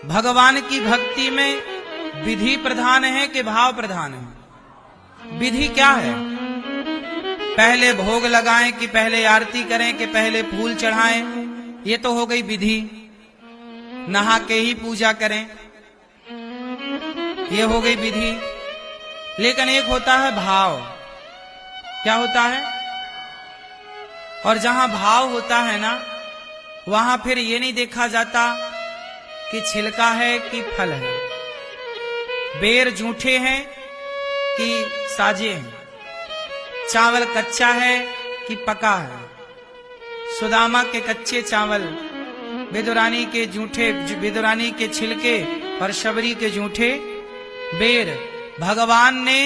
भगवान की भक्ति में विधि प्रधान है कि भाव प्रधान है? विधि क्या है? पहले भोग लगाएं कि पहले आरती करें कि पहले फूल चढ़ाएं, ये तो हो गई विधि। नहा के ही पूजा करें, ये हो गई विधि। लेकिन एक होता है भाव। क्या होता है? और जहां भाव होता है ना, वहां फिर ये नहीं देखा जाता कि छिलका है कि फल है, बेर जूठे हैं कि साजे हैं, चावल कच्चा है कि पका है। सुदामा के कच्चे चावल, विदुरानी के जूठे, विदुरानी के छिलके और शबरी के जूठे बेर। भगवान ने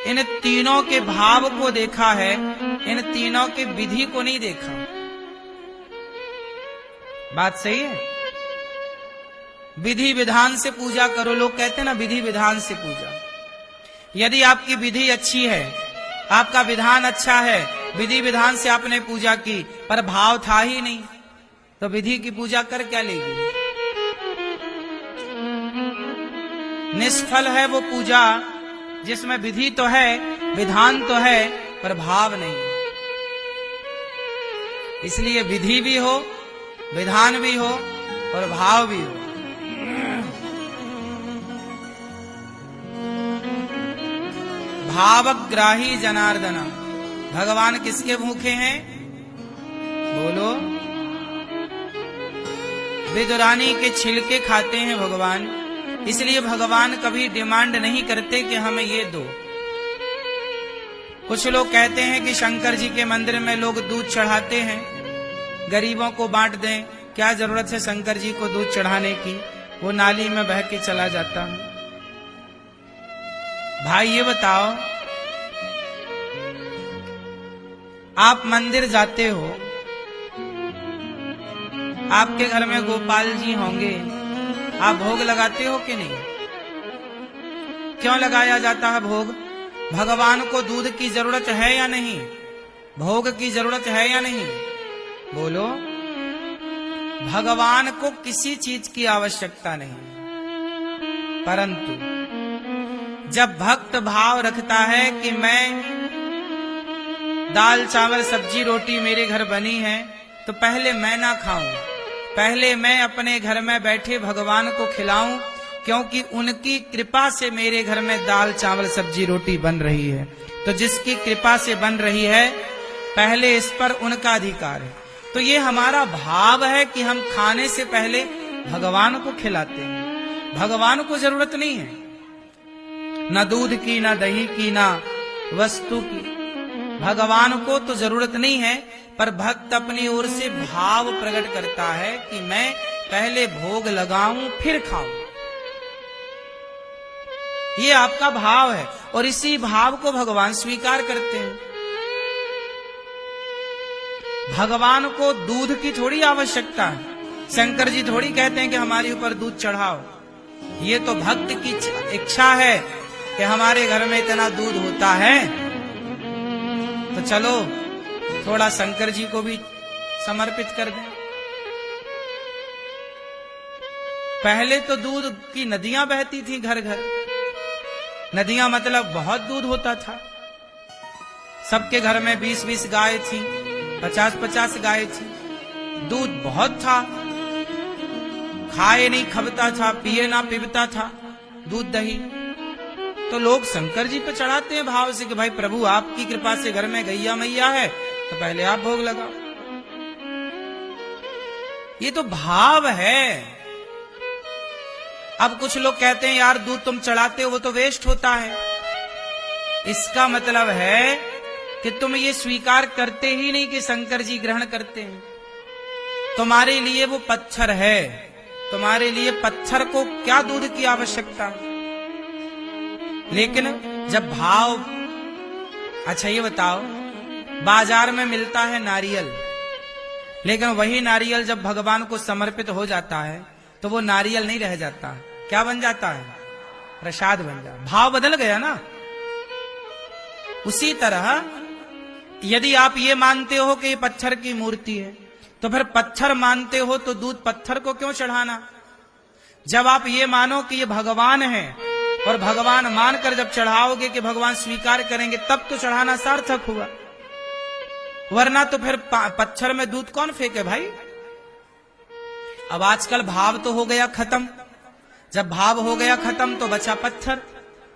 इन तीनों के भाव को देखा है, इन तीनों के विधि को नहीं देखा। बात सही है? विधि विधान से पूजा करो, लोग कहते हैं ना विधि विधान से पूजा। यदि आपकी विधि अच्छी है, आपका विधान अच्छा है, विधि विधान से आपने पूजा की पर भाव था ही नहीं, तो विधि की पूजा कर क्या लेगी? निष्फल है वो पूजा जिसमें विधि तो है, विधान तो है, पर भाव नहीं। इसलिए विधि भी हो, विधान भी हो और भाव भी हो। भावग्राही जनार्दन, भगवान किसके भूखे हैं? बोलो। विदुरानी के छिलके खाते हैं भगवान। इसलिए भगवान कभी डिमांड नहीं करते कि हमें ये दो। कुछ लोग कहते हैं कि शंकर जी के मंदिर में लोग दूध चढ़ाते हैं, गरीबों को बांट दें, क्या जरूरत है शंकर जी को दूध चढ़ाने की, वो नाली में बह के चला जाता है। भाई ये बताओ, आप मंदिर जाते हो, आपके घर में गोपाल जी होंगे, आप भोग लगाते हो कि नहीं? क्यों लगाया जाता है भोग? भगवान को दूध की जरूरत है या नहीं? भोग की जरूरत है या नहीं? बोलो। भगवान को किसी चीज की आवश्यकता नहीं, परंतु जब भक्त भाव रखता है कि मैं दाल चावल सब्जी रोटी मेरे घर बनी है तो पहले मैं ना खाऊं, पहले मैं अपने घर में बैठे भगवान को खिलाऊं, क्योंकि उनकी कृपा से मेरे घर में दाल चावल सब्जी रोटी बन रही है। तो जिसकी कृपा से बन रही है, पहले इस पर उनका अधिकार है। तो ये हमारा भाव है कि हम खाने से पहले भगवान को खिलाते हैं। भगवान को जरूरत नहीं है न दूध की, न दही की, न वस्तु की। भगवान को तो जरूरत नहीं है, पर भक्त अपनी ओर से भाव प्रकट करता है कि मैं पहले भोग लगाऊं फिर खाऊं। ये आपका भाव है और इसी भाव को भगवान स्वीकार करते हैं। भगवान को दूध की थोड़ी आवश्यकता है। शंकर जी थोड़ी कहते हैं कि हमारे ऊपर दूध चढ़ाओ। ये तो भक्त की इच्छा है कि हमारे घर में इतना दूध होता है, तो चलो थोड़ा शंकर जी को भी समर्पित कर दें। पहले तो दूध की नदियां बहती थी घर घर। नदियां मतलब बहुत दूध होता था। सबके घर में 20-20 गाय थी, 50-50 गाय थी। दूध बहुत था, खाए नहीं खबता था, पिए ना पिबता था दूध दही। तो लोग शंकर जी पे चढ़ाते हैं भाव से कि भाई प्रभु आपकी कृपा से घर में गैया मैया है, तो पहले आप भोग लगाओ। ये तो भाव है। अब कुछ लोग कहते हैं यार दूध तुम चढ़ाते हो वो तो वेस्ट होता है। इसका मतलब है कि तुम ये स्वीकार करते ही नहीं कि शंकर जी ग्रहण करते हैं। तुम्हारे लिए वो पत्थर है, तुम्हारे लिए पत्थर को क्या दूध की आवश्यकता। लेकिन जब भाव, अच्छा ये बताओ, बाजार में मिलता है नारियल, लेकिन वही नारियल जब भगवान को समर्पित हो जाता है तो वो नारियल नहीं रह जाता, क्या बन जाता है? प्रसाद बन जाता। भाव बदल गया ना। उसी तरह यदि आप ये मानते हो कि ये पत्थर की मूर्ति है, तो फिर पत्थर मानते हो तो दूध पत्थर को क्यों चढ़ाना? जब आप ये मानो कि ये भगवान है और भगवान मानकर जब चढ़ाओगे कि भगवान स्वीकार करेंगे, तब तो चढ़ाना सार्थक हुआ, वरना तो फिर पत्थर में दूध कौन फेंके भाई। अब आजकल भाव तो हो गया खत्म, जब भाव हो गया खत्म तो बचा पत्थर,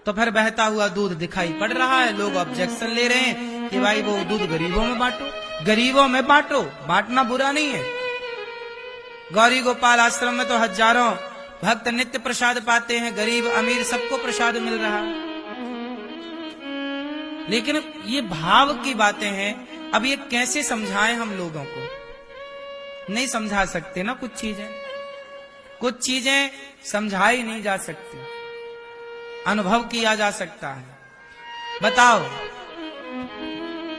तो फिर बहता हुआ दूध दिखाई पड़ रहा है। लोग ऑब्जेक्शन ले रहे हैं कि भाई वो दूध गरीबों में बांटो, गरीबों में बांटो, बांटना बुरा नहीं है। गौरी गोपाल आश्रम में तो हजारों भक्त नित्य प्रसाद पाते हैं, गरीब अमीर सबको प्रसाद मिल रहा है। लेकिन ये भाव की बातें हैं, अब ये कैसे समझाएं हम लोगों को, नहीं समझा सकते ना। कुछ चीजें समझाई नहीं जा सकती, अनुभव किया जा सकता है। बताओ,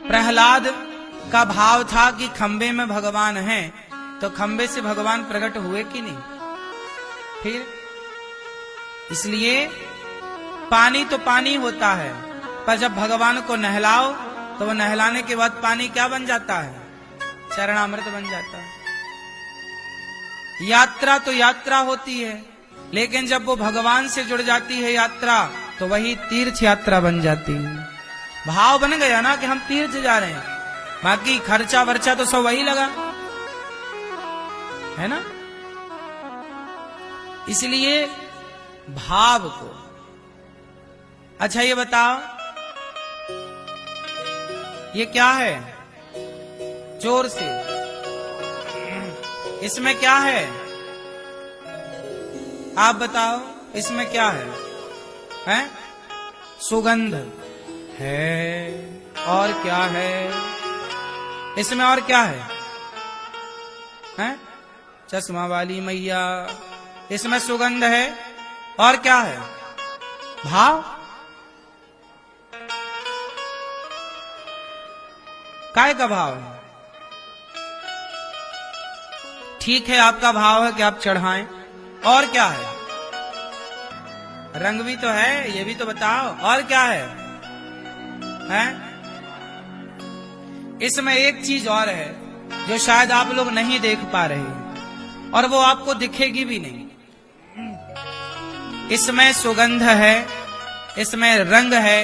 प्रहलाद का भाव था कि खंबे में भगवान है, तो खंबे से भगवान प्रकट हुए कि नहीं? फिर इसलिए पानी तो पानी होता है, पर जब भगवान को नहलाओ तो वो नहलाने के बाद पानी क्या बन जाता है? चरणामृत बन जाता है। यात्रा तो यात्रा होती है, लेकिन जब वो भगवान से जुड़ जाती है यात्रा, तो वही तीर्थ यात्रा बन जाती है। भाव बन गया ना कि हम तीर्थ जा रहे हैं, बाकी खर्चा वर्चा तो सब वही लगा है ना। इसलिए भाव को, अच्छा ये बताओ, ये क्या है? जोर से, इसमें क्या है? आप बताओ, इसमें क्या है? हैं? सुगंध है, और क्या है इसमें? और क्या है? हैं? चश्मा वाली मैया, इसमें सुगंध है, और क्या है? भाव। काय का भाव है? ठीक है, आपका भाव है कि आप चढ़ाएं, और क्या है? रंग भी तो है, ये भी तो बताओ, और क्या है? हैं? इसमें एक चीज और है जो शायद आप लोग नहीं देख पा रहे हैं, और वो आपको दिखेगी भी नहीं। इसमें सुगंध है, इसमें रंग है,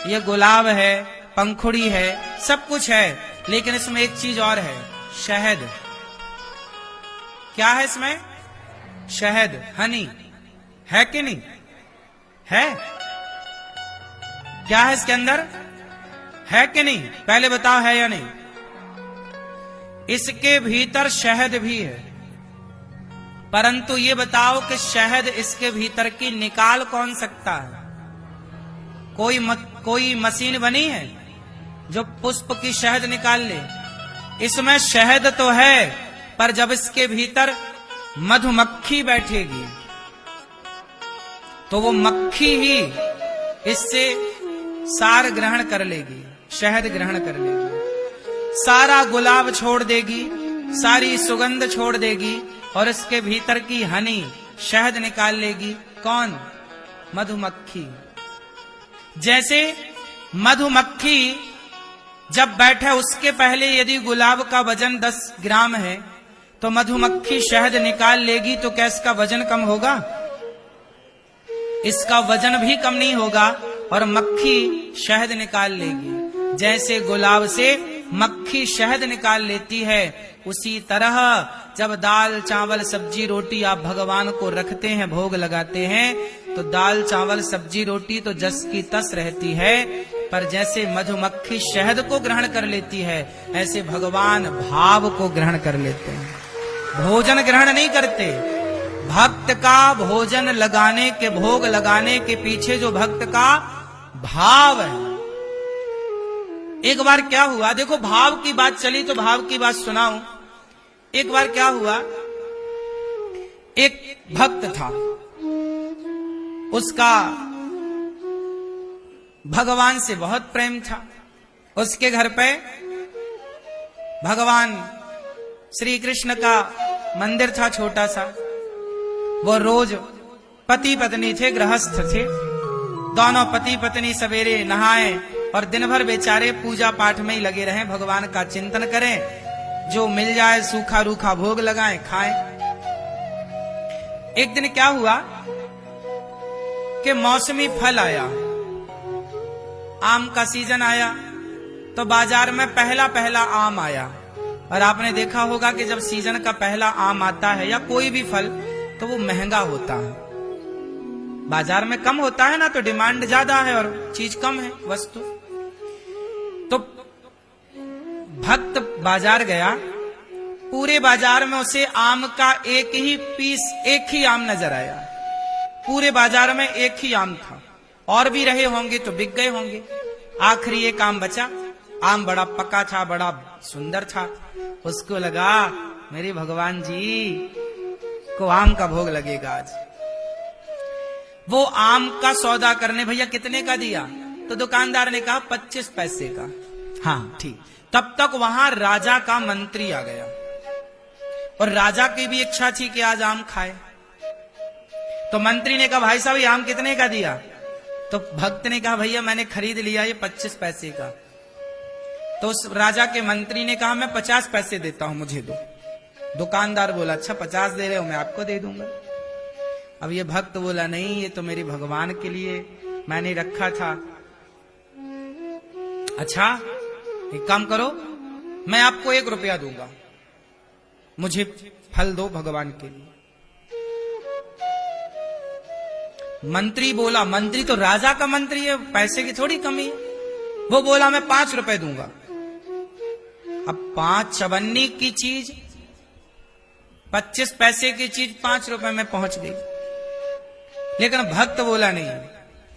ये गुलाब है, पंखुड़ी है, सब कुछ है, लेकिन इसमें एक चीज और है, शहद। क्या है इसमें? शहद, हनी है कि नहीं है? क्या है इसके अंदर? है कि नहीं? पहले बताओ, है या नहीं? इसके भीतर शहद भी है, परंतु ये बताओ कि शहद इसके भीतर की निकाल कौन सकता है? कोई मशीन बनी है जो पुष्प की शहद निकाल ले? इसमें शहद तो है, पर जब इसके भीतर मधुमक्खी बैठेगी तो वो मक्खी ही इससे सार ग्रहण कर लेगी, शहद ग्रहण कर लेगी, सारा गुलाब छोड़ देगी, सारी सुगंध छोड़ देगी, और इसके भीतर की हनी, शहद निकाल लेगी। कौन? मधुमक्खी। जैसे मधुमक्खी जब बैठे, उसके पहले यदि गुलाब का वजन 10 ग्राम है, तो मधुमक्खी शहद निकाल लेगी, तो क्या इसका वजन कम होगा? इसका वजन भी कम नहीं होगा, और मक्खी शहद निकाल लेगी। जैसे गुलाब से मक्खी शहद निकाल लेती है, उसी तरह जब दाल चावल सब्जी रोटी आप भगवान को रखते हैं, भोग लगाते हैं, तो दाल चावल सब्जी रोटी तो जस की तस रहती है, पर जैसे मधुमक्खी शहद को ग्रहण कर लेती है, ऐसे भगवान भाव को ग्रहण कर लेते हैं। भोजन ग्रहण नहीं करते। भक्त का भोजन लगाने के, भोग लगाने के पीछे जो भक्त का भाव है। एक बार क्या हुआ, देखो भाव की बात चली तो भाव की बात सुनाऊं। एक बार क्या हुआ, एक भक्त था, उसका भगवान से बहुत प्रेम था। उसके घर पे भगवान श्री कृष्ण का मंदिर था, छोटा सा। वो रोज पति पत्नी थे, गृहस्थ थे, दोनों पति पत्नी सवेरे नहाएं और दिन भर बेचारे पूजा पाठ में ही लगे रहें, भगवान का चिंतन करें, जो मिल जाए सूखा रूखा भोग लगाएं, खाएं। एक दिन क्या हुआ कि मौसमी फल आया, आम का सीजन आया, तो बाजार में पहला पहला आम आया। और आपने देखा होगा कि जब सीजन का पहला आम आता है या कोई भी फल, तो वो महंगा होता है। बाजार में कम होता है ना, तो डिमांड ज्यादा है और चीज कम है वस्तु। तो भक्त बाजार गया, पूरे बाजार में उसे आम का एक ही पीस, एक ही आम नजर आया। पूरे बाजार में एक ही आम था, और भी रहे होंगे तो बिक गए होंगे। आखिरी एक आम बचा। आम बड़ा पका था, बड़ा सुंदर था। उसको लगा मेरे भगवान जी को आम का भोग लगेगा आज। वो आम का सौदा करने, भैया कितने का दिया? तो दुकानदार ने कहा 25 पैसे का। हाँ ठीक। तब तक वहां राजा का मंत्री आ गया, और राजा की भी इच्छा थी कि आज आम खाए। तो मंत्री ने कहा भाई साहब ये आम कितने का दिया? तो भक्त ने कहा भैया मैंने खरीद लिया ये 25 पैसे का। तो उस राजा के मंत्री ने कहा मैं 50 पैसे देता हूं, मुझे दो। दुकानदार बोला अच्छा 50 दे रहे हो, मैं आपको दे दूंगा। अब ये भक्त बोला नहीं, ये तो मेरे भगवान के लिए मैंने रखा था। अच्छा एक काम करो, मैं आपको 1 रुपया दूंगा, मुझे फल दो भगवान के लिए। मंत्री बोला, मंत्री तो राजा का मंत्री है, पैसे की थोड़ी कमी है। वो बोला मैं 5 रुपए दूंगा। अब 5 चवन्नी की चीज, 25 पैसे की चीज 5 रुपए में पहुंच गई। लेकिन भक्त बोला नहीं,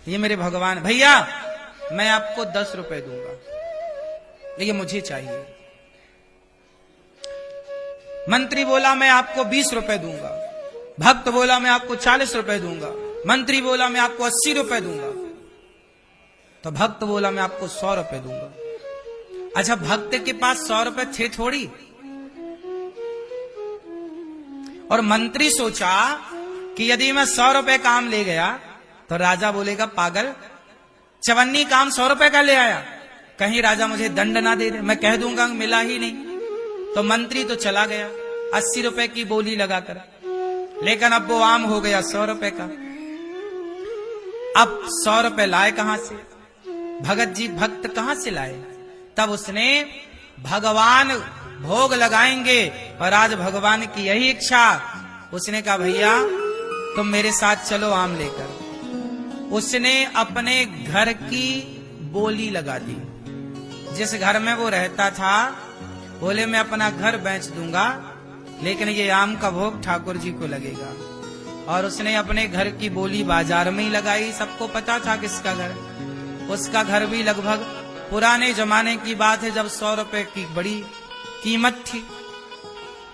ये मेरे भगवान, भैया मैं आपको 10 रुपए दूंगा, ये मुझे चाहिए। मंत्री बोला मैं आपको 20 रुपए दूंगा। भक्त बोला मैं आपको 40 रुपए दूंगा। मंत्री बोला मैं आपको 80 रुपए दूंगा। तो भक्त बोला मैं आपको 100 रुपए दूंगा। अच्छा भक्त के पास 100 रुपए थे थोड़ी। और मंत्री सोचा कि यदि मैं 100 रुपए काम ले गया तो राजा बोलेगा पागल, चवन्नी काम 100 रुपए का ले आया, कहीं राजा मुझे दंड ना दे दे, मैं कह दूंगा मिला ही नहीं। तो मंत्री तो चला गया 80 रुपए की बोली लगाकर, लेकिन अब वो आम हो गया 100 रुपए का। अब 100 रुपए लाए कहां से? भगत जी भक्त कहां से लाए? तब उसने भगवान भोग लगाएंगे और आज भगवान की यही इच्छा। उसने कहा भैया तुम मेरे साथ चलो आम लेकर। उसने अपने घर की बोली लगा दी। जिस घर में वो रहता था बोले मैं अपना घर बेच दूंगा, लेकिन ये आम का भोग ठाकुर जी को लगेगा। और उसने अपने घर की बोली बाजार में ही लगाई। सबको पता था किसका घर, उसका घर भी लगभग पुराने जमाने की बात है जब 100 रुपए की बड़ी कीमत थी।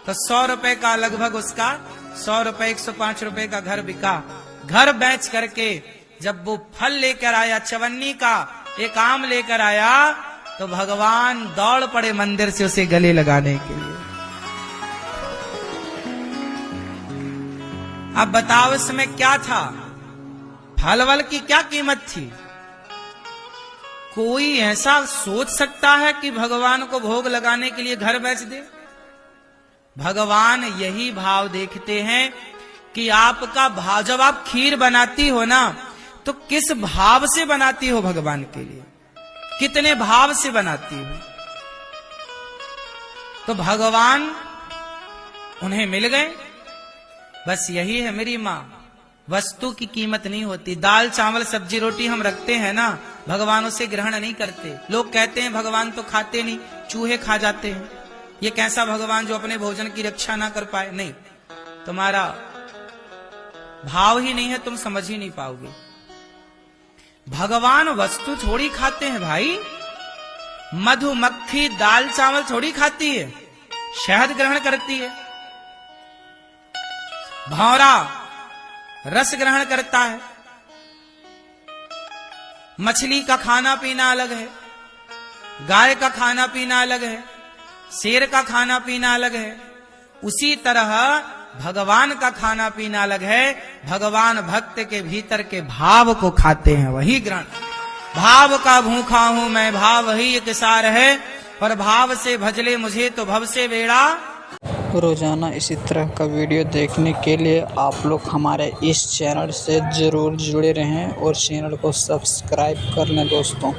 तो 100 रुपए का लगभग उसका 100 रुपए 105 रुपए का घर बिका। घर बेच करके जब वो फल लेकर आया, चवन्नी का एक आम लेकर आया, तो भगवान दौड़ पड़े मंदिर से उसे गले लगाने के लिए। अब बताओ इसमें क्या था? फल वल की क्या कीमत थी? कोई ऐसा सोच सकता है कि भगवान को भोग लगाने के लिए घर बेच दे? भगवान यही भाव देखते हैं कि आपका भाव, जब आप खीर बनाती हो ना तो किस भाव से बनाती हो भगवान के लिए, कितने भाव से बनाती हो। तो भगवान उन्हें मिल गए। बस यही है मेरी मां, वस्तु की कीमत नहीं होती। दाल चावल सब्जी रोटी हम रखते हैं ना, भगवान उसे ग्रहण नहीं करते। लोग कहते हैं भगवान तो खाते नहीं, चूहे खा जाते हैं। ये कैसा भगवान जो अपने भोजन की रक्षा ना कर पाए? नहीं, तुम्हारा भाव ही नहीं है, तुम समझ ही नहीं पाओगे। भगवान वस्तु थोड़ी खाते हैं भाई। मधुमक्खी दाल चावल थोड़ी खाती है, शहद ग्रहण करती है। भौरा रस ग्रहण करता है। मछली का खाना पीना अलग है, गाय का खाना पीना अलग है, शेर का खाना पीना अलग है। उसी तरह भगवान का खाना पीना अलग है। भगवान भक्त के भीतर के भाव को खाते हैं, वही ग्रहण। भाव का भूखा हूं मैं, भाव ही एक सार है, और भाव से भजले मुझे तो भव से बेड़ा रोज़ाना इसी तरह का वीडियो देखने के लिए आप लोग हमारे इस चैनल से ज़रूर जुड़े रहें और चैनल को सब्सक्राइब कर लें दोस्तों।